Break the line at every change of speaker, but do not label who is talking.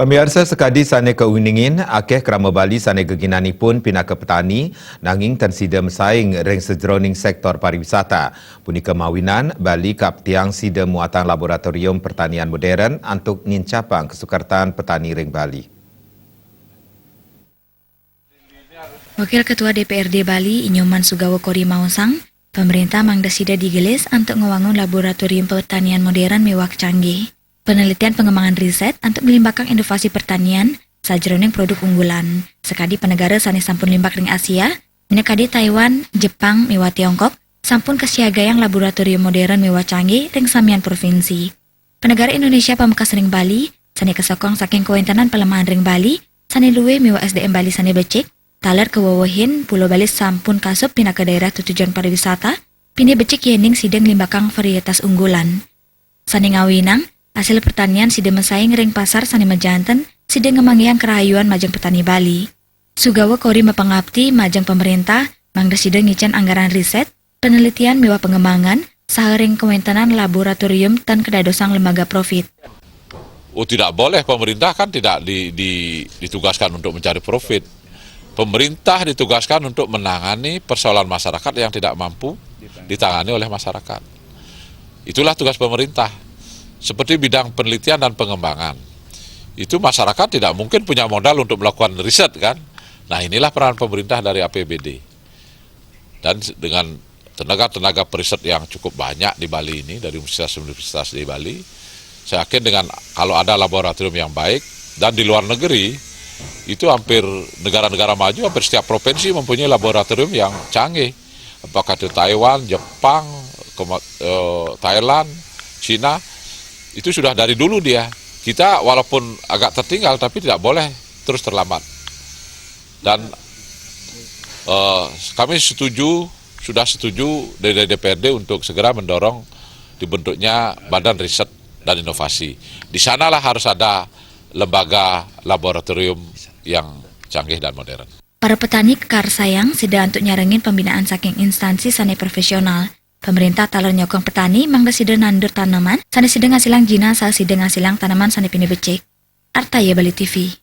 Pemirsa sekadi sane kewiningin, akeh kerama Bali sane geginani pun pindah ke petani, nanging tensida mesaing ring sejroning sektor pariwisata. Punika mawinan, Bali kap tiang sida muatan laboratorium pertanian modern untuk nincapang kesukartan petani ring Bali.
Wakil Ketua DPRD Bali, Inyoman Sugawa Kori Mausang, pemerintah mangdasida digelis untuk ngewangun laboratorium pertanian modern mewak canggih. Penelitian pengembangan riset untuk melimbahkan inovasi pertanian sajroning produk unggulan. Sekadi penegara sane sampun limbak ring Asia, minekadi Taiwan, Jepang, miwa Tiongkok, sampun kesiagayang laboratorium modern mewah canggih ring samian provinsi. Penegara Indonesia pamekas ring Bali, sane kesokong saking kewentanan pelemahan ring Bali, sane luwe mewah SDM Bali sane becik, taler kewawahin Pulau Bali sampun kasup pindah ke daerah tujuan pariwisata, pindah becik yening sideng limbakang varietas unggulan. Sane ngawinang, hasil pertanian sida mesaing ring pasar sane mejanten sida ngemangiang kerayuan majang petani Bali. Sugawa Kori mapangabti majang pemerintah mangda sida ngicen anggaran riset, penelitian mewah pengembangan, saharing kewentanan laboratorium tan kedadosang lembaga profit.
Oh, tidak boleh, pemerintah kan tidak ditugaskan untuk mencari profit. Pemerintah ditugaskan untuk menangani persoalan masyarakat yang tidak mampu ditangani oleh masyarakat. Itulah tugas pemerintah. Seperti bidang penelitian dan pengembangan. Itu masyarakat tidak mungkin punya modal untuk melakukan riset kan. Nah, inilah peran pemerintah dari APBD. Dan dengan tenaga-tenaga periset yang cukup banyak di Bali ini, dari universitas-universitas di Bali, saya yakin dengan kalau ada laboratorium yang baik, dan di luar negeri, itu hampir negara-negara maju, hampir setiap provinsi mempunyai laboratorium yang canggih. Apakah itu Taiwan, Jepang, Thailand, Cina, itu sudah dari dulu dia. Kita walaupun agak tertinggal tapi tidak boleh terus terlambat. Dan kami sudah setuju dari DPRD untuk segera mendorong dibentuknya Badan Riset dan Inovasi. Di sanalah harus ada lembaga laboratorium yang canggih dan modern.
Para petani kekar sayang sida untuk nyarengin pembinaan saking instansi sane profesional. Pemerintah talar nyokong petani mangda sida nandur tanaman, sane sida ngasilang jina sal sida ngasilang tanaman sane pini becek. Artaya Bali TV.